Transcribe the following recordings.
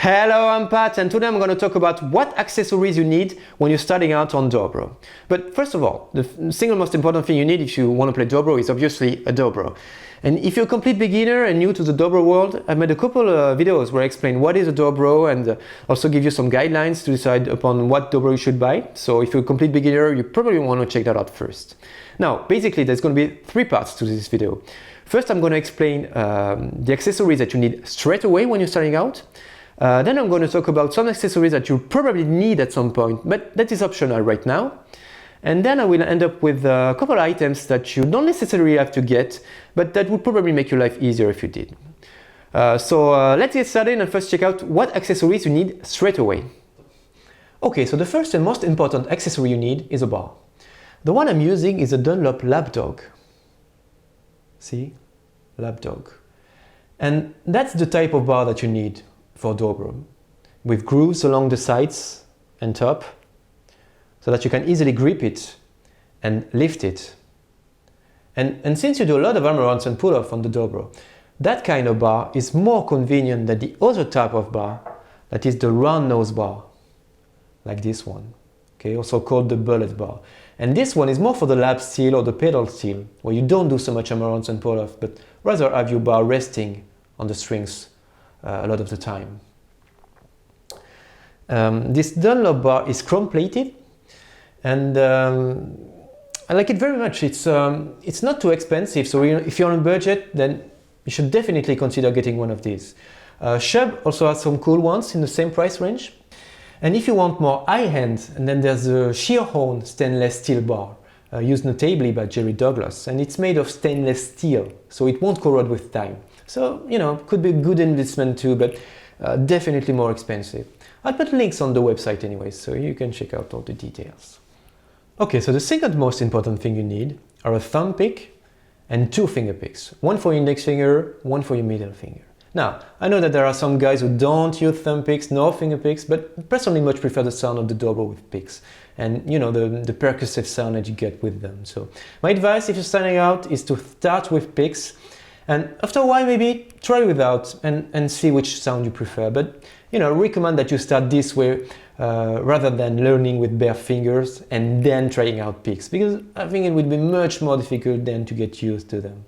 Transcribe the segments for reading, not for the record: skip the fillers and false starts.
Hello, I'm Pat, and today I'm going to talk about what accessories you need when you're starting out on Dobro. But first of all, the single most important thing you need if you want to play Dobro is obviously a Dobro. And if you're a complete beginner and new to the Dobro world, I've made a couple of videos where I explain what is a Dobro and also give you some guidelines to decide upon what Dobro you should buy. So if you're a complete beginner, you probably want to check that out first. Now, basically, there's going to be three parts to this video. First, I'm going to explain the accessories that you need straight away when you're starting out. Then I'm going to talk about some accessories that you probably need at some point, but that is optional right now. And then I will end up with a couple of items that you don't necessarily have to get, but that would probably make your life easier if you did. So let's get started and first check out what accessories you need straight away. Okay, so the first and most important accessory you need is a bar. The one I'm using is a Dunlop Lapdog. See? Lapdog. And that's the type of bar that you need for Dobro, with grooves along the sides and top, so that you can easily grip it and lift it. And since you do a lot of hammer-ons and pull-off on the Dobro, that kind of bar is more convenient than the other type of bar, that is the round nose bar, like this one, okay, also called the bullet bar. And this one is more for the lap steel or the pedal steel, where you don't do so much hammer-ons and pull-off, but rather have your bar resting on the strings a lot of the time. This Dunlop bar is chrome plated, and I like it very much. It's not too expensive, so if you're on a budget, then you should definitely consider getting one of these. Shub also has some cool ones in the same price range. And if you want more high-end, and then there's a Shearhorn stainless steel bar, used notably by Jerry Douglas, and it's made of stainless steel, so it won't corrode with time. So, you know, could be a good investment too, but definitely more expensive. I'll put links on the website anyway, so you can check out all the details. Okay, so the second most important thing you need are a thumb pick and two finger picks. One for your index finger, one for your middle finger. Now, I know that there are some guys who don't use thumb picks nor finger picks, but personally much prefer the sound of the Dobro with picks. And you know, the percussive sound that you get with them. So my advice if you're starting out is to start with picks. And after a while, maybe try without and see which sound you prefer. But you know, recommend that you start this way rather than learning with bare fingers and then trying out picks, because I think it would be much more difficult then to get used to them.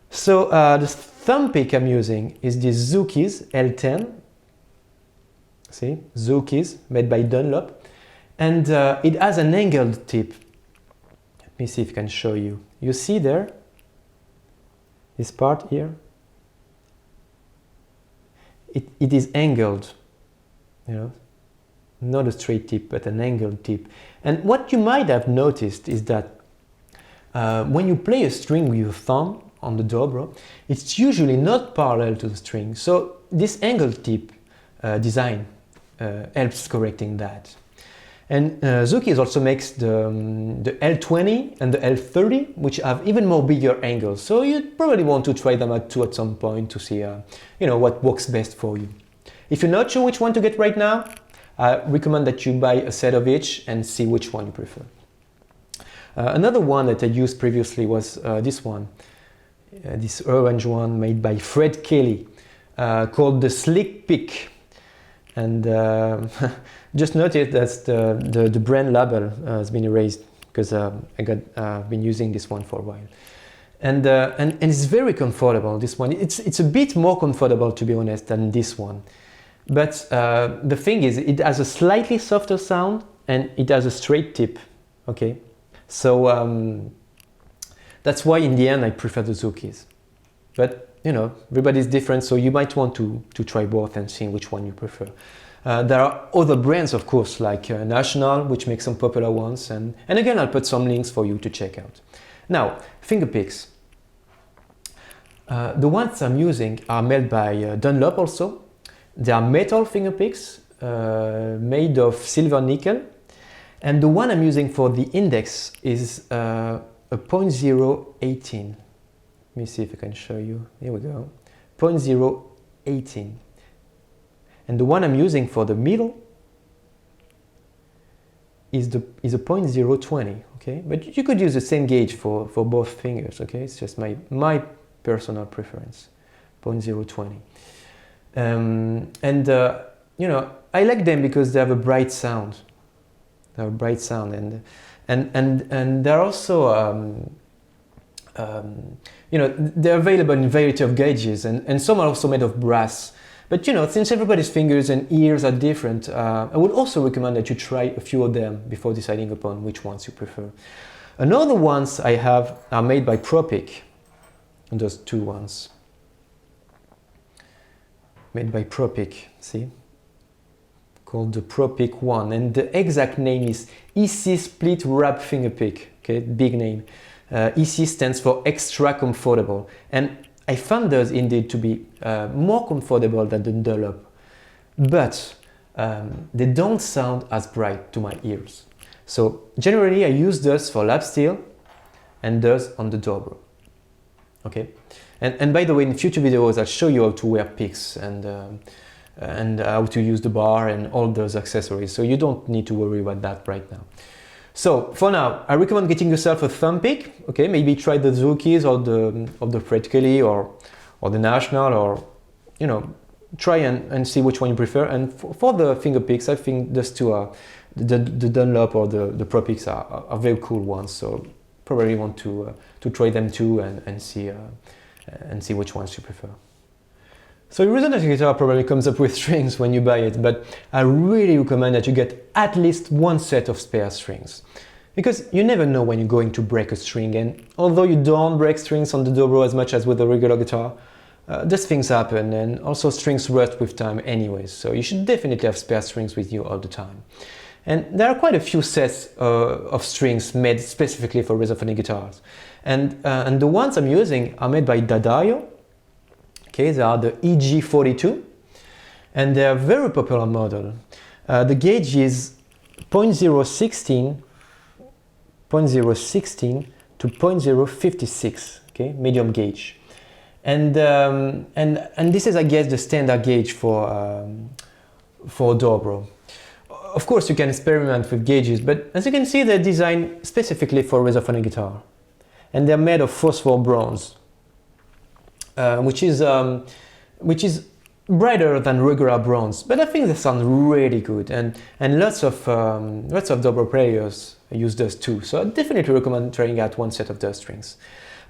So the thumb pick I'm using is the Zookeez L10. See, Zookeez, made by Dunlop, and it has an angled tip. Let me see if I can show you. You see there? This part here, it is angled, you know, not a straight tip, but an angled tip. And what you might have noticed is that when you play a string with your thumb on the Dobro, it's usually not parallel to the string. So this angled tip design helps correcting that. And Zookeez also makes the L20 and the L30, which have even more bigger angles. So you'd probably want to try them out too at some point to see you know, what works best for you. If you're not sure which one to get right now, I recommend that you buy a set of each and see which one you prefer. Another one that I used previously was this one, this orange one made by Fred Kelly, called the Slick Pick. And just noticed that the brand label has been erased because I've been using this one for a while, and it's very comfortable. This one, it's a bit more comfortable, to be honest, than this one. But the thing is, it has a slightly softer sound and it has a straight tip. Okay, so that's why in the end I prefer the Zookeez. But you know, everybody's different, so you might want to try both and see which one you prefer. There are other brands, of course, like National, which makes some popular ones, and again, I'll put some links for you to check out. Now, finger picks. The ones I'm using are made by Dunlop also. They are metal finger picks made of silver nickel, and the one I'm using for the index is a 0.018. Let me see if I can show you. Here we go. 0.018. And the one I'm using for the middle is a 0.020. Okay, but you could use the same gauge for both fingers. Okay, it's just my personal preference. 0.020. You know, I like them because they have a bright sound. They have a bright sound, and they're also you know, they're available in a variety of gauges, and some are also made of brass. But you know, since everybody's fingers and ears are different, I would also recommend that you try a few of them before deciding upon which ones you prefer. Another ones I have are made by Propic, and those two ones. Made by Propic, see? Called the Propic one, and the exact name is EC Split Wrap Finger Pick, okay, big name. EC stands for extra comfortable, and I found those indeed to be more comfortable than the Dunlop, but they don't sound as bright to my ears. So generally I use those for lap steel and those on the Dobro. Okay, and by the way, in future videos I'll show you how to wear picks and how to use the bar and all those accessories, so you don't need to worry about that right now. So for now, I recommend getting yourself a thumb pick. Okay, maybe try the Zukis or the Fred Kelly or the National, or you know, try and see which one you prefer. And for the finger picks, I think those two are the Dunlop or the Pro picks are very cool ones. So probably want to try them too and see which ones you prefer. So your resonator guitar probably comes up with strings when you buy it, but I really recommend that you get at least one set of spare strings, because you never know when you're going to break a string, and although you don't break strings on the Dobro as much as with a regular guitar, these things happen, and also strings rust with time anyways, so you should definitely have spare strings with you all the time. And there are quite a few sets of strings made specifically for resophonic guitars, and the ones I'm using are made by Dadaio. Okay, they are the EG42, and they are a very popular model. The gauge is 0.016 to 0.056, okay, medium gauge. And this is, I guess, the standard gauge for Dobro. Of course, you can experiment with gauges, but as you can see, they're designed specifically for resophonic guitar, and they're made of phosphor bronze. Which is brighter than regular bronze, but I think they sound really good, and lots of Dobro players use those too. So I definitely recommend trying out one set of those strings.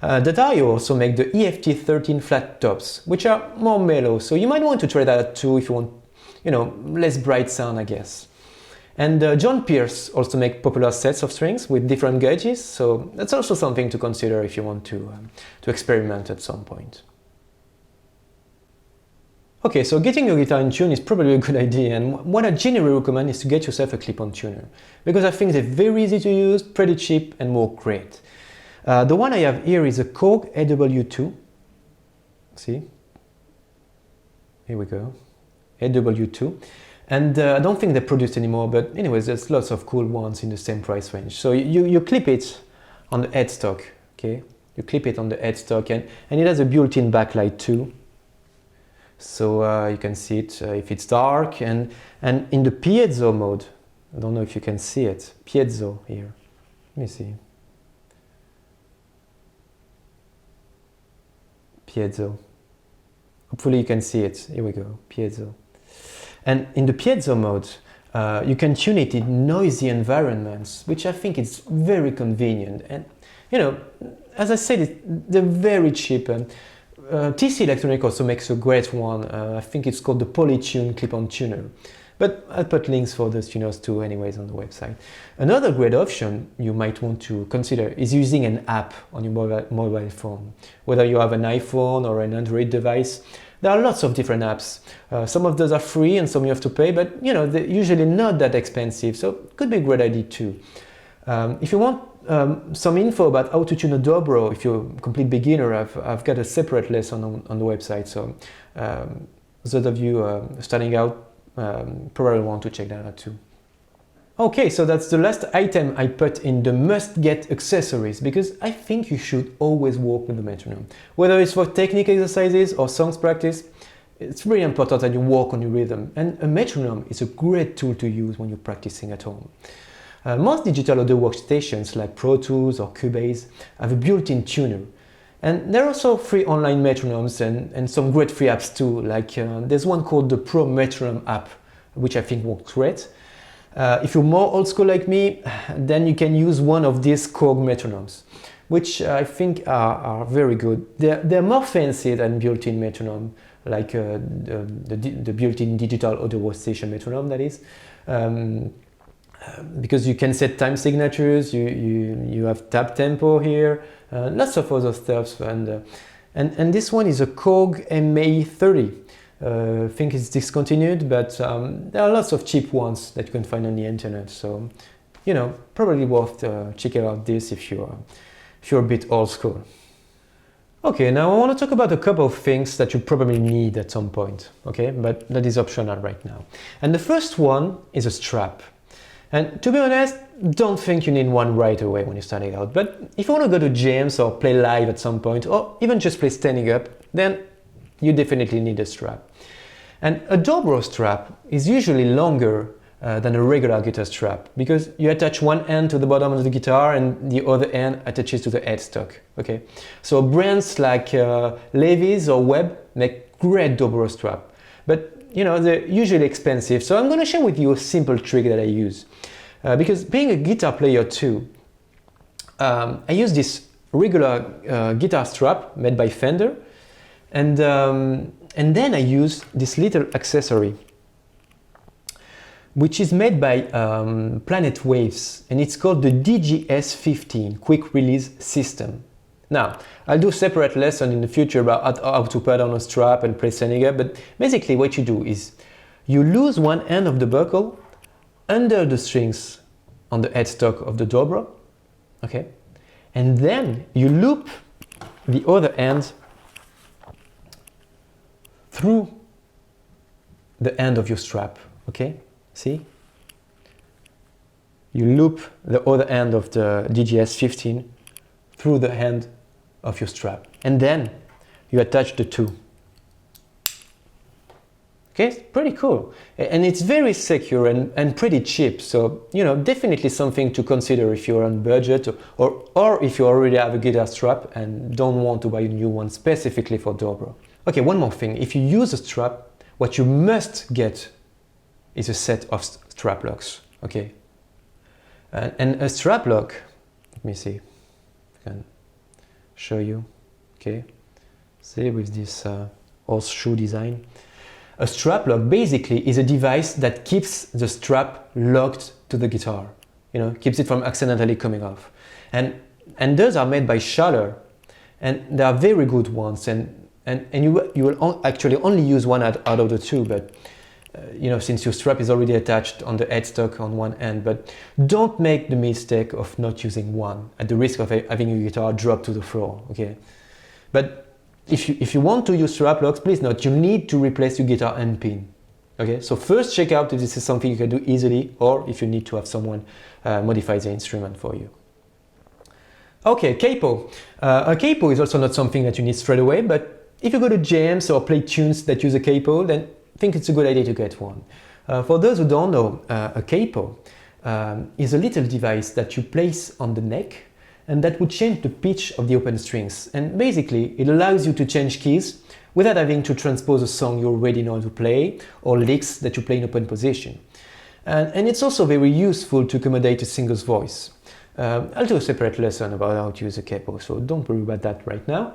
Dadaio also make the EFT13 flat tops, which are more mellow, so you might want to try that too if you want, you know, less bright sound, I guess. And John Pierce also make popular sets of strings with different gauges, so that's also something to consider if you want to experiment at some point. Okay, so getting your guitar in tune is probably a good idea, and what I generally recommend is to get yourself a clip-on tuner, because I think they're very easy to use, pretty cheap, and work great. The one I have here is a Korg AW2. See? Here we go. AW2. And I don't think they're produced anymore, but anyways, there's lots of cool ones in the same price range. So you clip it on the headstock, okay? You clip it on the headstock, and it has a built-in backlight too. So you can see it if it's dark, and in the piezo mode, I don't know if you can see it, piezo here, let me see, piezo, hopefully you can see it, here we go, piezo. And in the piezo mode, you can tune it in noisy environments, which I think is very convenient, and you know, as I said, they're very cheap. And TC Electronic also makes a great one. I think it's called the Polytune clip-on tuner. But I'll put links for those tuners too anyways on the website. Another great option you might want to consider is using an app on your mobile phone. Whether you have an iPhone or an Android device, there are lots of different apps. Some of those are free and some you have to pay, but you know, they're usually not that expensive, so it could be a great idea too. If you want some info about how to tune a Dobro, if you're a complete beginner, I've got a separate lesson on the website, so those of you starting out probably want to check that out too. Okay, so that's the last item I put in the must-get accessories, because I think you should always work with the metronome. Whether it's for technique exercises or songs practice, it's really important that you work on your rhythm, and a metronome is a great tool to use when you're practicing at home. Most digital audio workstations like Pro Tools or Cubase have a built-in tuner. And there are also free online metronomes and some great free apps too, like there's one called the Pro Metronome app, which I think works great. If you're more old school like me, then you can use one of these Korg metronomes, which I think are very good. They're more fancy than built-in metronome, like the built-in digital audio workstation metronome, that is. Because you can set time signatures, you have tap tempo here, lots of other stuff, and this one is a Korg MA30. I think it's discontinued, but there are lots of cheap ones that you can find on the internet. So, you know, probably worth checking out this if you're a bit old school. Okay, now I want to talk about a couple of things that you probably need at some point. Okay, but that is optional right now. And the first one is a strap. And to be honest, don't think you need one right away when you're starting out. But if you want to go to jams or play live at some point, or even just play standing up, then you definitely need a strap. And a Dobro strap is usually longer than a regular guitar strap, because you attach one end to the bottom of the guitar and the other end attaches to the headstock. Okay, so brands like Levi's or Webb make great Dobro strap, but you know, they're usually expensive. So I'm going to share with you a simple trick that I use. Because being a guitar player too, I use this regular guitar strap made by Fender, and then I use this little accessory, which is made by Planet Waves, and it's called the DGS15 Quick Release System. Now, I'll do a separate lesson in the future about how to put on a strap and play standing up, but basically what you do is you lose one end of the buckle under the strings on the headstock of the Dobro, okay? And then you loop the other end through the end of your strap, okay? See? You loop the other end of the DGS15 through the end of your strap, and then you attach the two. Okay, it's pretty cool, and it's very secure and pretty cheap, so you know, definitely something to consider if you're on budget or if you already have a guitar strap and don't want to buy a new one specifically for Dobro. Okay, one more thing, if you use a strap, what you must get is a set of strap locks. Okay, and a strap lock, let me see if I can show you. Okay, see, with this horseshoe design. A strap lock basically is a device that keeps the strap locked to the guitar, you know, keeps it from accidentally coming off. And those are made by Schaller, and they are very good ones, and you will actually only use one out of the two, but you know, since your strap is already attached on the headstock on one end. But don't make the mistake of not using one at the risk of having your guitar drop to the floor, okay? But if you want to use strap locks, please note, you need to replace your guitar end pin. Okay, so first check out if this is something you can do easily, or if you need to have someone modify the instrument for you. Okay, capo. A capo is also not something that you need straight away, but if you go to jams or play tunes that use a capo, then I think it's a good idea to get one. For those who don't know, a capo is a little device that you place on the neck, and that would change the pitch of the open strings. And basically, it allows you to change keys without having to transpose a song you already know how to play, or licks that you play in open position. And it's also very useful to accommodate a singer's voice. I'll do a separate lesson about how to use a capo, so don't worry about that right now.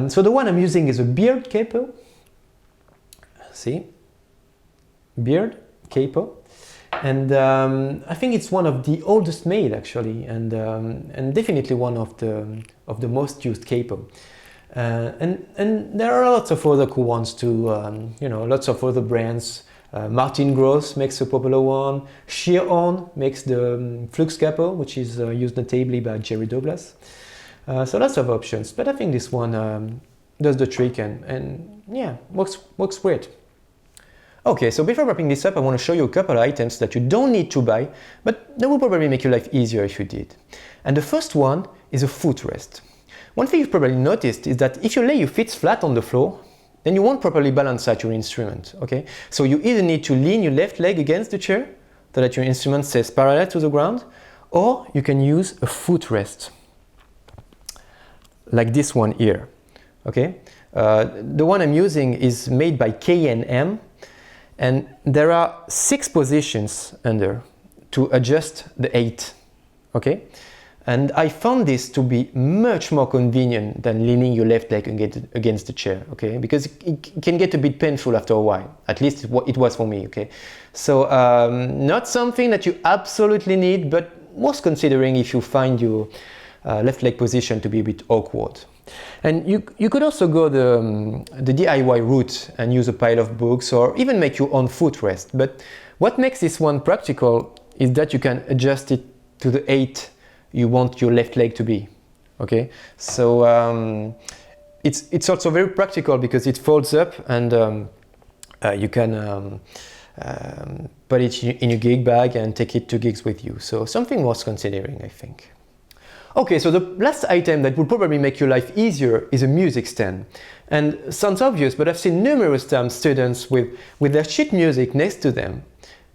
So the one I'm using is a Beard capo. See? Beard capo. And I think it's one of the oldest made, actually, and definitely one of the most used capo. And there are lots of other cool ones too. You know, lots of other brands. Martin Gross makes a popular one. Sheer-On makes the Flux capo, which is used notably by Jerry Douglas. So lots of options, but I think this one does the trick and yeah, works great. Okay, so before wrapping this up, I want to show you a couple of items that you don't need to buy, but that will probably make your life easier if you did. And the first one is a footrest. One thing you've probably noticed is that if you lay your feet flat on the floor, then you won't properly balance out your instrument, okay? So you either need to lean your left leg against the chair so that your instrument stays parallel to the ground, or you can use a footrest. like this one here. Okay, the one I'm using is made by K&M, and there are 6 positions under to adjust the 8. Okay, and I found this to be much more convenient than leaning your left leg against the chair. Okay, because it can get a bit painful after a while. At least it was for me. Okay, so not something that you absolutely need, but worth considering if you find your left leg position to be a bit awkward. And you could also go the DIY route and use a pile of books or even make your own footrest. But what makes this one practical is that you can adjust it to the 8 you want your left leg to be. Okay, so it's also very practical because it folds up, and you can put it in your gig bag and take it to gigs with you. So something worth considering, I think. Okay, so the last item that will probably make your life easier is a music stand. And sounds obvious, but I've seen numerous times students with their sheet music next to them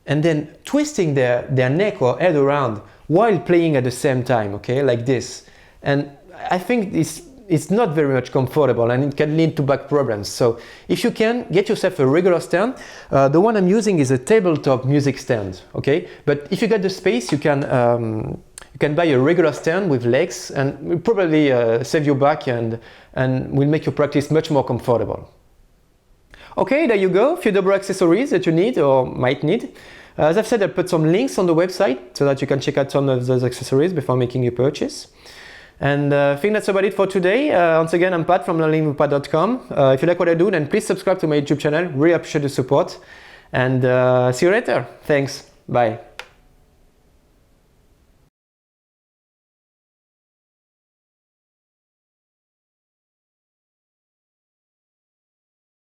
and then twisting their neck or head around while playing at the same time, okay, like this. And I think it's not very much comfortable, and it can lead to back problems. So if you can, get yourself a regular stand. The one I'm using is a tabletop music stand, okay? But if you got the space, you can buy a regular stand with legs, and will probably save your back and will make your practice much more comfortable. Okay, there you go, a few Dobro accessories that you need or might need. As I've said, I'll put some links on the website so that you can check out some of those accessories before making your purchase. And I think that's about it for today. Once again, I'm Pat from learningwithpat.com. If you like what I do, then please subscribe to my YouTube channel. Really appreciate the support. And see you later. Thanks. Bye.